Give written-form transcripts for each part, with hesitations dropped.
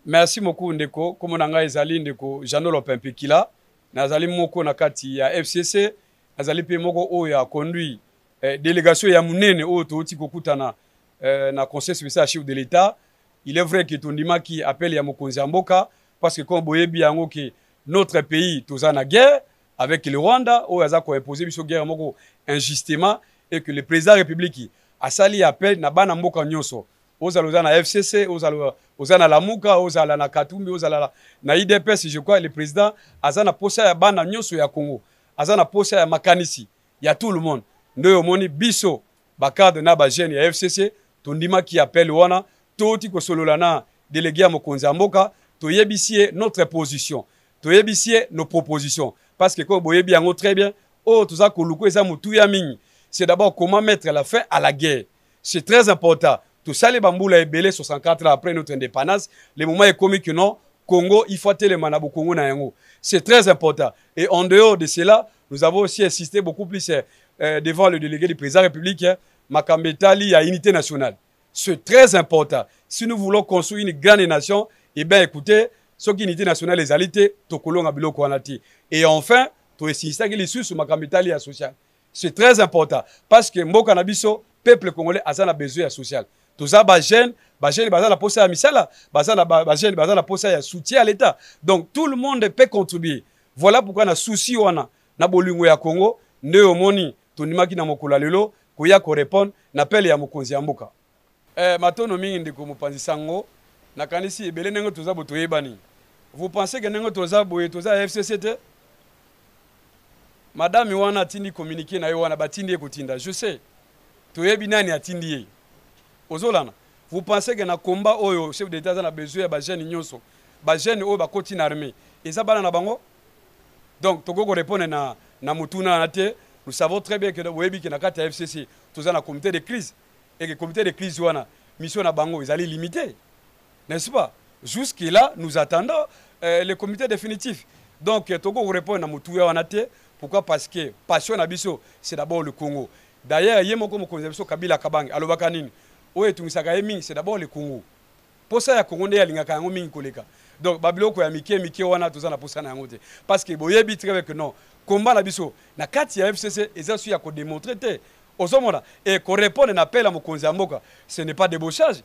Merci beaucoup ndeko comme nanga ezali ndeko Jeannot Lopimpekila nazali moko na kati ya FCC nazali pe moko oyo a conduit délégation ya munene oyo toti kokutana na conseil spécial chef de l'État. Il est vrai que tondima qui appelle ya mokonzi ya mboka parce que comme boyebi yango que notre pays toza na guerre avec le Rwanda oyo aza ko imposer biso guerre moko injustement et que le président de la République a sali appel na bana mboka nyonso ozala na FCC ozala na Lamuka ozala na Katumbi ozala na IDPS. Je crois le président azana posa ya bana nyonso ya Congo azana posa ya makanisi ya tout le monde ndoyo moni biso bakade na ba jeune ya FCC tondima qui appelle wana toti ko solola na délégué ya mokonzi ya mboka toyebisie notre position toyebisie nos propositions parce que comme boyebi yango très bien toza koluko eza mutu ya mingi. C'est d'abord comment mettre la fin à la guerre. C'est très important. Tout ça, les bamboula est belé 64 ans après notre indépendance. Le moment est commis que non, Congo, il faut télé manabo Congo na yango. C'est très important. Et en dehors de cela, nous avons aussi insisté beaucoup plus devant le délégué du président de la République, Makambetali à unité nationale. C'est très important. Si nous voulons construire une grande nation, eh bien écoutez, ce qui unité nationale les alités, Tokolo Ngabilo Kwanati. Et enfin, tu insistes que les sous sur Makambetali à social. C'est très important parce que Mboka Nabiso, peuple congolais a un besoin social. Tout ça, les jeunes, la poste à misala, la poste à soutien à l'État. Donc tout le monde peut contribuer. Voilà pourquoi on a souci wana na bolingo ya Congo, ne omoni tonimaki na mokula lelo, koya ko répondre n'appel ya mokonzi ya mboka. Matono mingi ndeko mopanzi sango, na kanisi ebele nengo toza botoyebani. Vous pensez que nengo toza boye toza FCCT? Madame Iwana atindi communiqué na Iwana batindi ekotinda. Je sais. Toyebi nani atindi ye. Ozolana. Vous pensez que na combat oyo chef d'État a besoin ya ba jeune nyonso. Ba jeune oyo ba koti na armée. Eza bana na bango. Donc toko ko répondre na mutuna na te. Nous savons très bien que boyebi que na kati ya FCC toza na comité de crise et que comité de crise wana mission na bango ezali limité. N'est-ce pas? Jusque là nous attendons le comité définitif. Donc toko ko répondre na mutuya wana te. Pourquoi? Parce que passion Nabiso, c'est d'abord le Congo. D'ailleurs, il y a un Kabila Kabang, Alobakanine, c'est d'abord le Congo. Pour ça, il y a Congo, il y a un Koleka. Donc, Babylon, il y a Mike, Wana, tout ça, na posa na ngote. Parce que, vous avez très bien que non, combat Nabiso, na 4 FCC, et ça, il y a démontré, et qu'on répond à un appel à Mokonzi Mboka, ce n'est pas débauchage.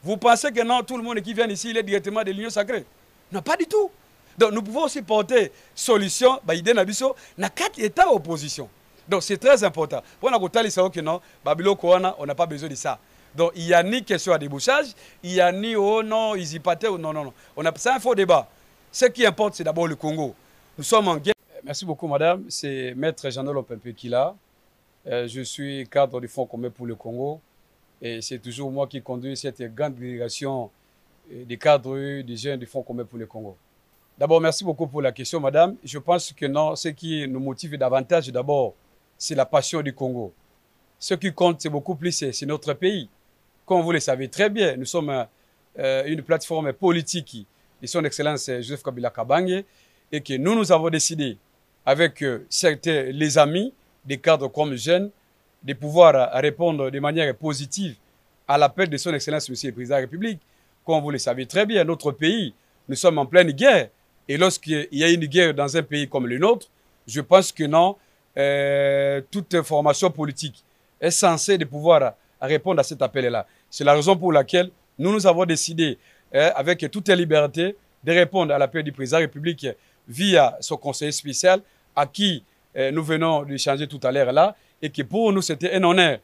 Vous pensez que non, tout le monde qui vient ici, il est directement de l'Union sacrée? Non, pas du tout. Donc nous pouvons aussi porter solution, idée nabiso, na 4 États opposition. Donc c'est très important. Pour nous dire que non, Babylon Koana, on n'a pas besoin de ça. Donc il n'y a ni question à débouchage, il n'y a ni oh non, ils y partaient ou non. C'est un faux débat. Ce qui importe, c'est d'abord le Congo. Nous sommes en guerre. Merci beaucoup, madame. C'est Maître Jeannot Lopimpekila. Je suis cadre du Fonds commun pour le Congo. Et c'est toujours moi qui conduis cette grande délégation des cadres des jeunes du Fonds commun pour le Congo. D'abord, merci beaucoup pour la question, madame. Je pense que non, ce qui nous motive davantage, d'abord, c'est la passion du Congo. Ce qui compte, c'est beaucoup plus, c'est notre pays. Comme vous le savez très bien, nous sommes une plateforme politique de son Excellence Joseph Kabila Kabange et que nous avons décidé, avec certains les amis, des cadres comme jeunes, de pouvoir répondre de manière positive à l'appel de son Excellence Monsieur le Président de la République. Comme vous le savez très bien, notre pays, nous sommes en pleine guerre. Et lorsqu'il y a une guerre dans un pays comme le nôtre, je pense que non, toute formation politique est censée de pouvoir répondre à cet appel-là. C'est la raison pour laquelle nous avons décidé, avec toute liberté, de répondre à l'appel du président de la République via son conseiller spécial, à qui nous venons d'échanger tout à l'heure là, et que pour nous, c'était un honneur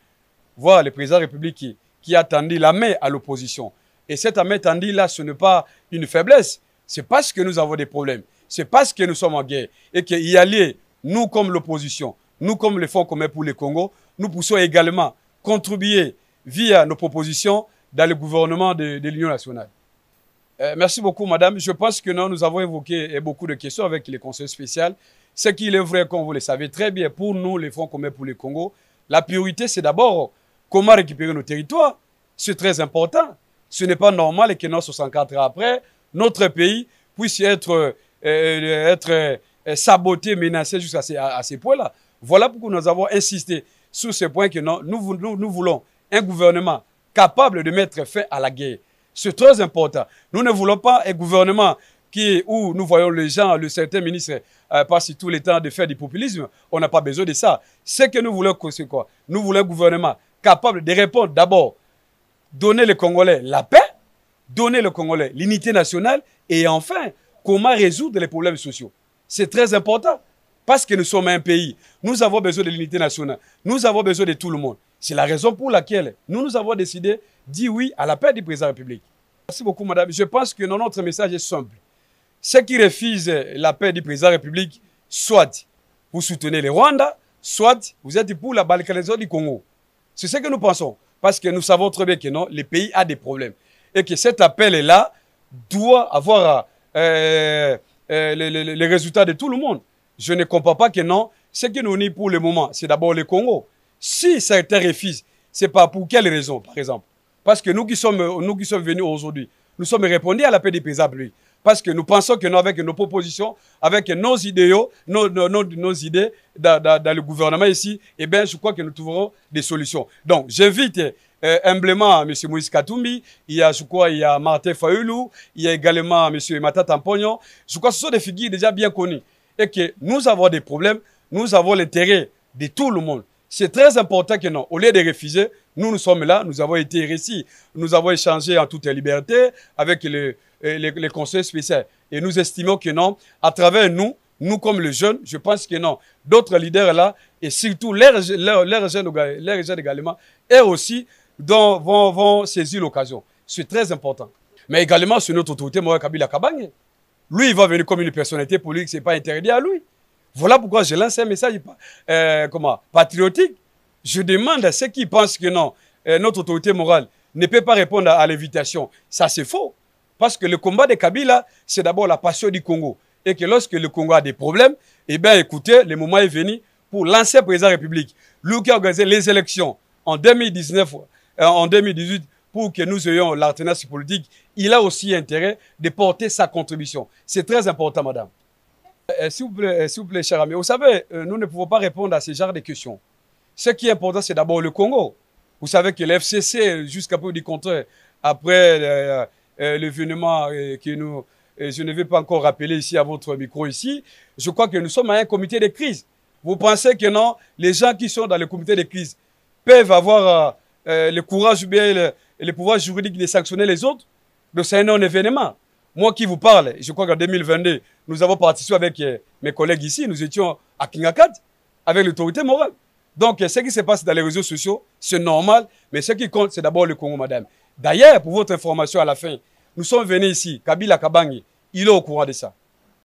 voir le président de la République qui a tendu la main à l'opposition. Et cette main tendue là, ce n'est pas une faiblesse. C'est parce que nous avons des problèmes. C'est parce que nous sommes en guerre. Et qu'il y a lieu, nous comme l'opposition, nous comme le Fonds commun pour le Congo, nous poussons également contribuer via nos propositions dans le gouvernement de l'Union nationale. Merci beaucoup, madame. Je pense que non, nous avons évoqué beaucoup de questions avec les conseils spéciaux. Ce qu'il est vrai, comme vous le savez très bien, pour nous, les Fonds communs pour le Congo, la priorité, c'est d'abord comment récupérer nos territoires. C'est très important. Ce n'est pas normal que non, 64 ans après, notre pays puisse être saboté, menacé jusqu'à ces points-là. Voilà pourquoi nous avons insisté sur ce point que non, nous voulons un gouvernement capable de mettre fin à la guerre. C'est très important. Nous ne voulons pas un gouvernement où nous voyons les gens, certains ministres passent tout le temps de faire du populisme. On n'a pas besoin de ça. Ce que nous voulons, c'est quoi? Nous voulons un gouvernement capable de répondre d'abord, donner les Congolais la paix, donner aux Congolais l'unité nationale et enfin, comment résoudre les problèmes sociaux. C'est très important parce que nous sommes un pays. Nous avons besoin de l'unité nationale. Nous avons besoin de tout le monde. C'est la raison pour laquelle nous avons décidé de dire oui à la paix du président de la République. Merci beaucoup, madame. Je pense que notre message est simple. Ceux qui refusent la paix du président de la République, soit vous soutenez les Rwandais, soit vous êtes pour la balkanisation du Congo. C'est ce que nous pensons. Parce que nous savons très bien que non, le pays a des problèmes. Et que cet appel-là doit avoir les résultats de tout le monde. Je ne comprends pas que non, ce qui nous unit pour le moment, c'est d'abord le Congo. Si certains refusent, ce n'est pas pour quelle raison, par exemple? Parce que nous qui sommes venus aujourd'hui, nous sommes répondus à l'appel des présidents. Parce que nous pensons que nous, avec nos propositions, avec nos idéaux, nos idées dans le gouvernement ici, eh bien, je crois que nous trouverons des solutions. Donc, j'invite humblement M. Moïse Katumbi, il y a Martin Fayoulou, il y a également M. Matata Mpognon. Je crois que ce sont des figures déjà bien connues. Et que nous avons des problèmes, nous avons l'intérêt de tout le monde. C'est très important que non, au lieu de refuser, nous sommes là, nous avons été récits, nous avons échangé en toute liberté avec les conseils spéciaux. Et nous estimons que non, à travers nous comme les jeunes, je pense que non, d'autres leaders là, et surtout les jeunes également, eux aussi vont saisir l'occasion. C'est très important. Mais également sur notre autorité, Moïse Kabila Kabange. Lui, il va venir comme une personnalité politique, ce n'est pas interdit à lui. Voilà pourquoi je lance un message patriotique. Je demande à ceux qui pensent que non, notre autorité morale ne peut pas répondre à l'invitation. Ça, c'est faux. Parce que le combat de Kabila, c'est d'abord la passion du Congo. Et que lorsque le Congo a des problèmes, eh bien, écoutez, le moment est venu pour l'ancien président de la République, lui qui a organisé les élections en 2019, en 2018, pour que nous ayons l'alternance politique, il a aussi intérêt de porter sa contribution. C'est très important, madame. S'il vous plaît, cher ami, vous savez, nous ne pouvons pas répondre à ce genre de questions. Ce qui est important, c'est d'abord le Congo. Vous savez que l'FCC, jusqu'à peu du contraire, après l'événement que je ne vais pas encore rappeler ici à votre micro ici, je crois que nous sommes à un comité de crise. Vous pensez que non, les gens qui sont dans le comité de crise peuvent avoir le courage ou bien le pouvoir juridique de sanctionner les autres? Donc c'est un non-événement. Moi qui vous parle, je crois qu'en 2022, nous avons participé avec mes collègues ici, nous étions à Kingakat, avec l'autorité morale. Donc, ce qui se passe dans les réseaux sociaux, c'est normal, mais ce qui compte, c'est d'abord le Congo, madame. D'ailleurs, pour votre information à la fin, nous sommes venus ici, Kabila Kabange, il est au courant de ça.